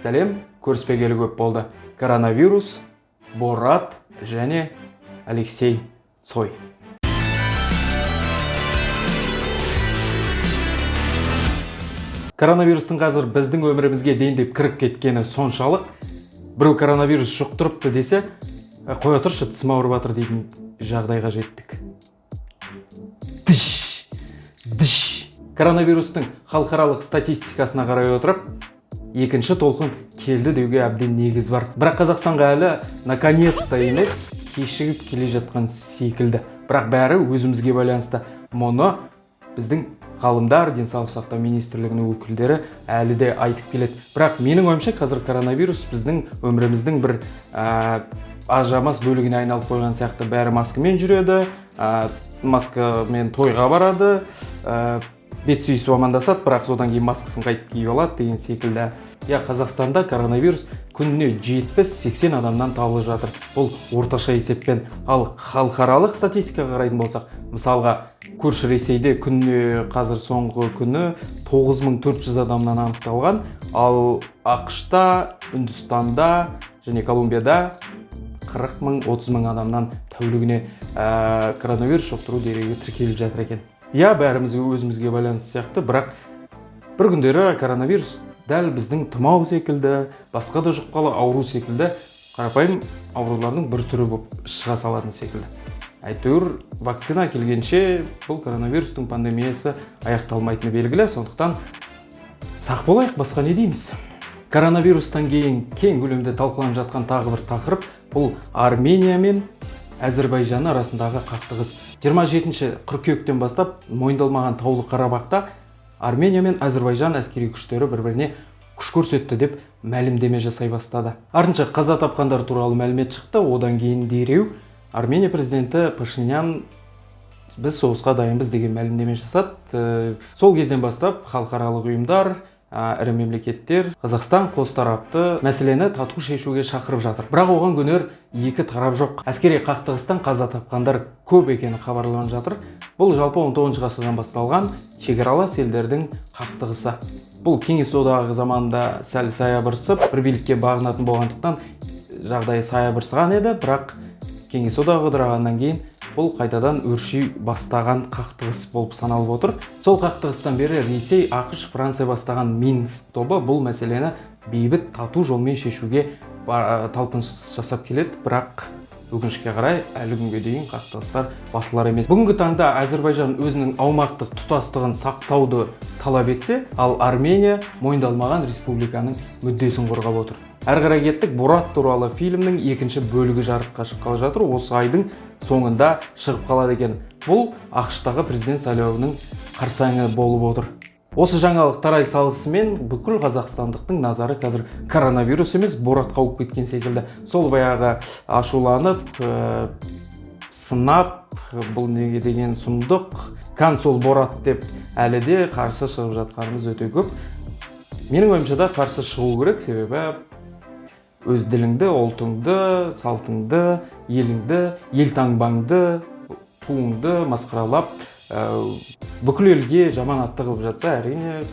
Сәлем, көріспегелі көп болды. Коронавирус, Борат және Алексей Цой. Коронавирустың қазір біздің өмірімізге дейіндеп кіріп кеткені соншалық, біреу коронавирус жұқтырыпты десе, қоя тұршы, тісім ауырып жатыр дейтін жағдайға жеттік. Діш. Коронавирустың халықаралық статистикасына қарай отырып, екінші толқын келді деуге әбден негіз бар. Бірақ Қазақстанға әлі наконец-то емес, кешігіп келе жатқан секілді. Бірақ бәрі өзімізге байланысты. Мұны біздің ғалымдар, денсаулық сақтау министрлігінің өкілдері әлі де айтып келеді. Бірақ менің ойымша қазір коронавирус біздің өміріміздің бір ажырамас бөлігіне айналып қойған сияқты. Бәрі маскамен жүреді, маскамен тойға барады, бет сүйісіп амандасады, бірақ содан кейін маскасын қайтып киіп алады деген секілді. Қазақстанда коронавирус күніне 70-80 адамнан табылып жатыр. Бұл орташа есеппен. Ал халықаралық статистикаға қарайтын болсақ, мысалға көрші Ресейде күніне қазір соңғы күні 9400 адамнан анықталған, ал ақш-та, Үндістанда және Колумбияда 40 мың, 30 мың адамнан тәулігіне коронавирус жұқтыру дерегі тіркеліп жатыр екен. Бәріміз өзімізге байланысты сияқты, бірақ бір күндері коронавирус дәл біздің тұмау секілді, басқа да жұқпалы ауру секілді қарапайым аурулардың бір түрі болып шыға салатын секілді. Әйтеуір вакцина келгенше бұл коронавирустың пандемиясы аяқталмайтыны белгілі, сондықтан сақ болайық, басқа не дейміз. Коронавирустан кейін кең көлемде талқыланып жатқан тағы бір тақырып бұл Армения мен Әзербайжан арасындағы қақтығыс. 27 қыркүйектен бастап мойындалмаған Таулы Қарабақта Армения мен Әзербайжан әскери күштері бір-біріне күш көрсетті деп мәлімдеме жасай бастады. Артынша қаза тапқандар туралы мәлімет шықты. Одан кейін дереу Армения президенті Пашинян біз соғысқа дайынбыз деген мәлімдеме жасады. Сол кезден бастап халықаралық ұйымдар, ірі мемлекеттер Қазақстан қос тарапты мәселені тату шешуге шақырып жатыр. Бірақ оған көнер екі тарап жоқ. Әскери қақтығыстан қаза тапқандар көп екені хабарланып жатыр. Бұл жалпы 19 ғасырдан басталған шекаралас елдердің қақтығысы. Бұл Кеңес одағы заманында сәл саябырсып, бір билікке бағынатын болғандықтан жағдайы саябырсыған еді, бірақ Кеңес одағы ыдырағаннан кейін бұл қайтадан өрши бастаған қақтығыс болып саналып отыр. Сол қақтығыстан бері Ресей, ақш, Франция бастаған Минск тобы бұл мәселені бейбіт тату жолмен шешуге талпыныс жасап келеді, бірақ өкінішке қарай әлі күнге дейін қақтығыстар басылар емес. Бүгінгі таңда Әзербайжан өзінің аумақтық тұтастығын сақтауды талап етсе, ал Армения мойындалмаған республиканың мүддесін қорғап отыр. Әрі қарай кеттік, Борат туралы фильмнің екінші бөлігі жарыққа шыққалы жатыр. Осы айдың соңында шығып қалады екен. Бұл ақш-тағы президент сайлауының қарсаңы болып отыр. Осы жаңалық тарай салысымен бүкіл қазақстандықтың назары қазір коронавирус емес, Боратқа ауып кеткен секілді. Сол баяғы ашуланып, сынап, бұл неге деген сұмдық, сол Борат деп әлі де қарсы шығып жатқанымыз өте көп. Менің ойымша да қарсы шығу керек, себебі өз діліңді, ұлтыңды, салтыңды, еліңді, елтаңбаңды, туыңды масқаралап, бүкіл елге жаман атты қылып жатса, әрине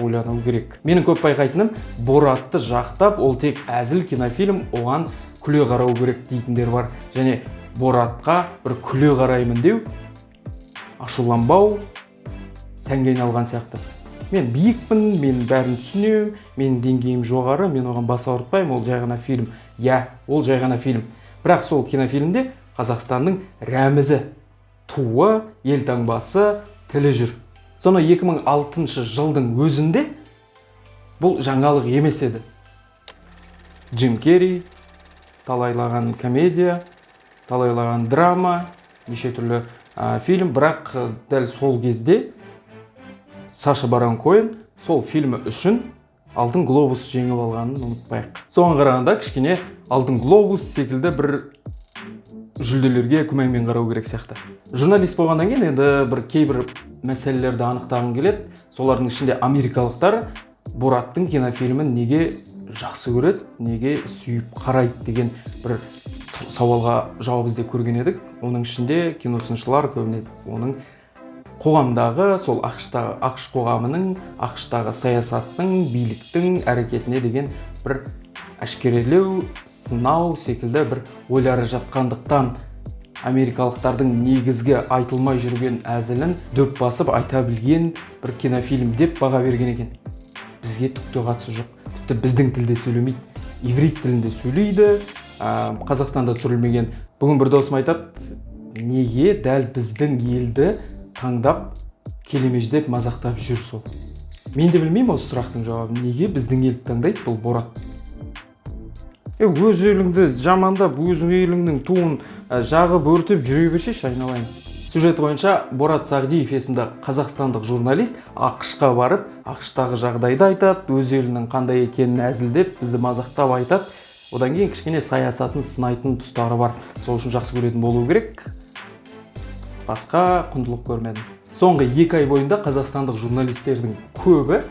ойлану керек. Менің көп байқайтыным, Боратты жақтап, ол тек әзіл кинофильм, оған күле қарау керек дейтіндер бар. Және Боратқа бір күле қараймын деу, ашуланбау, сәнге айналған сияқты. Мен биікпін, мен бәрін түсінемін, менің деңгейім жоғары, мен оған бас ауыртпаймын, ол жай ғана фильм. Ол жай ғана фильм. Бірақ сол кинофильмде Қазақстанның рәмізі, туы, елтаңбасы, тілі жүр. Соны 2006 жылдың өзінде бұл жаңалық емес еді. Джим Керри, талайлаған комедия, талайлаған драма, неше түрлі фильм, бірақ дәл сол кезде Саша Барон Коэн сол фильмі үшін Алтын глобус жеңіп алғанын ұмытпайық. Соған қарағанда кішкене Алтын глобус секілді бір жүлделерге күмәнмен қарау керек сияқты. Журналист болғаннан кейін енді бір кейбір мәселелерді анықтағым келеді. Солардың ішінде америкалықтар Бораттың кинофильмін неге жақсы көреді, неге сүйіп қарайды деген бір сауалға жауап іздеп көрген едік. Оның ішінде киносыншылар көбіне оның қоғамдағы сол ақш қоғамының, ақштағы саясаттың, биліктің әрекетіне деген бір әшкерелеу, сынау секілді бір ойлары жатқандықтан америкалықтардың негізгі айтылмай жүрген әзілін дөп басып айта білген бір кинофильм деп баға берген екен. Бізге түкте қатысы жоқ. Тіпті біздің тілде сөйлемейді, иврит тілінде сөйлейді, Қазақстанда түсірілмеген. Бүгін бір досым айтады, неге дәл біздің елді таңдап келемеждеп мазақтап жүр сол. Мен де білмеймін осы сұрақтың жауабын. Неге біздің елді таңдайды бұл Борат? Өз еліңді жамандап, өз еліңнің туын жағып өртеп жүре бершеші, айналайын. Сюжет бойынша Борат Сағдиев есімді қазақстандық журналист ақшқа барып, ақштағы жағдайды айтады, өз елінің қандай екенін әзілдеп, бізді мазақтап айтады. Одан кейін кішкене саясатын сынайтын тұстары бар. Сол үшін жақсы көретін болу керек. Басқа құндылық көрмедім. Соңғы 2 ай бойында қазақстандық журналистердің көбі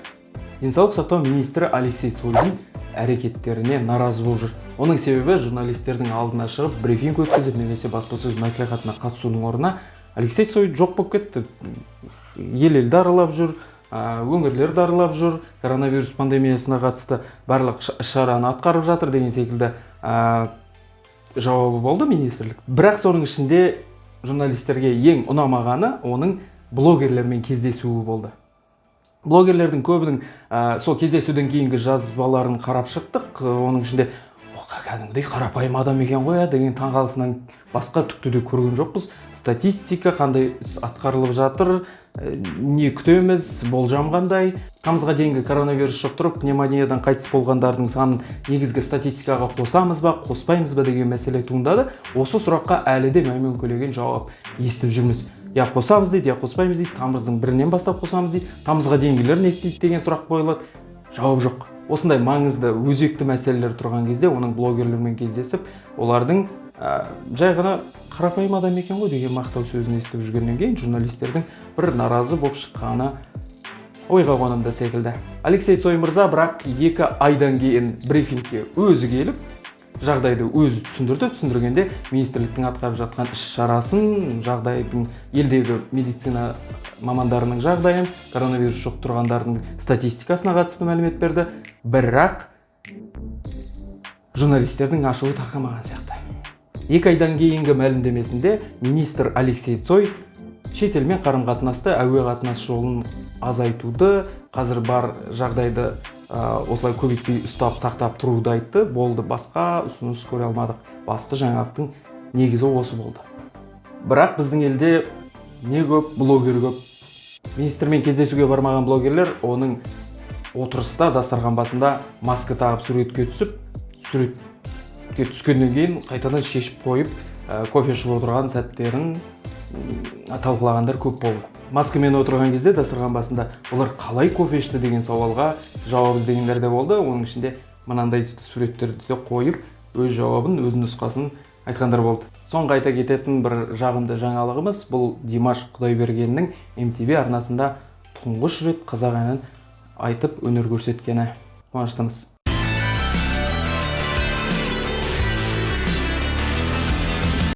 денсаулық сақтау министрі Алексей Цойдың әрекеттеріне наразы болып жүр. Оның себебі журналистердің алдына шығып брифинг өткізіп немесе баспасөз мәслихатына қатысудың орнына Алексей Цой жоқ болып кетті. Ел-елді аралап жүр, өңірлерді аралап жүр, коронавирус пандемиясына қатысты барлық шараны атқарып жатыр деген секілді жауабы болды министрлік. Бірақ соның ішінде журналистерге ең ұнамағаны оның блогерлермен кездесуі болды. Блогерлердің көбінің сол кездесуден кейінгі жазбаларын қарап шықтық. Оның ішінде кәдімгідей қарапайым адам екен ғой деген таңғалысынан басқа түкті де көрген жоқпыз. Статистика қандай атқарылып жатыр, не күтеміз, болжам қандай. Тамызға дейінгі коронавирус жұқтырып, пневмониядан қайтыс болғандардың санын негізгі статистикаға қосамыз ба, қоспаймыз ба деген мәселе туындады. Осы сұраққа әлі де мәймөңкелеген жауап естіп жүрміз. Я қосамыз дейді, я қоспаймыз дейді, тамыздың 1-нен бастап қосамыз дейді, тамызға дейінгілер не істейді деген сұрақ қойылады. Жауап жоқ. Осындай маңызды, өзекті мәселелер тұрған кезде оның блогерлермен кездесіп, олардың жай ғана қарапайым адам екен ғой деген мақтау сөзін естіп жүргеннен кейін журналистердің бір наразы болып шыққаны ойға қонымды секілді. Алексей Цой мырза бірақ 2 айдан кейін брифингке өзі келіп, жағдайды өзі түсіндіргенде министрліктің атқарып жатқан іс-шарасын, жағдайдың елдегі медицина мамандарының жағдайын, коронавирус жұқтырғандардың статистикасына қатысты мәлімет берді. Бірақ журналистердің ашуы тарқамаған сияқты. 2 айдан кейінгі мәлімдемесінде министр Алексей Цой шетелмен қарым-қатынасты, әуе қатынас жолын азайтуды, қазір бар жағдайды осылай көбейтпей ұстап сақтап тұруды айтты. Болды, басқа ұсыныс көре алмадық. Басты жаңалықтың негізі осы болды. Бірақ біздің елде не көп, блогер көп. Министрмен кездесуге бармаған блогерлер оның отырыста дастархан басында маска тағып суретке түскеннен кейін қайтадан шешіп қойып, кофе ішіп отырған сәттерін талқылағандар көп болды. Маскамен отырған кезде дастархан басында олар қалай кофе ішті деген сауалға жауап іздегендер де болды. Оның ішінде мынандай суреттерді де қойып, өз жауабын, өз нұсқасын айтқандар болды. Соңғы айта кететін бір жағымды жаңалығымыз бұл Димаш Құдайбергеннің MTV арнасында тұңғыш рет қазақ әнін айтып өнер көрсеткені. Қуаныштымыз.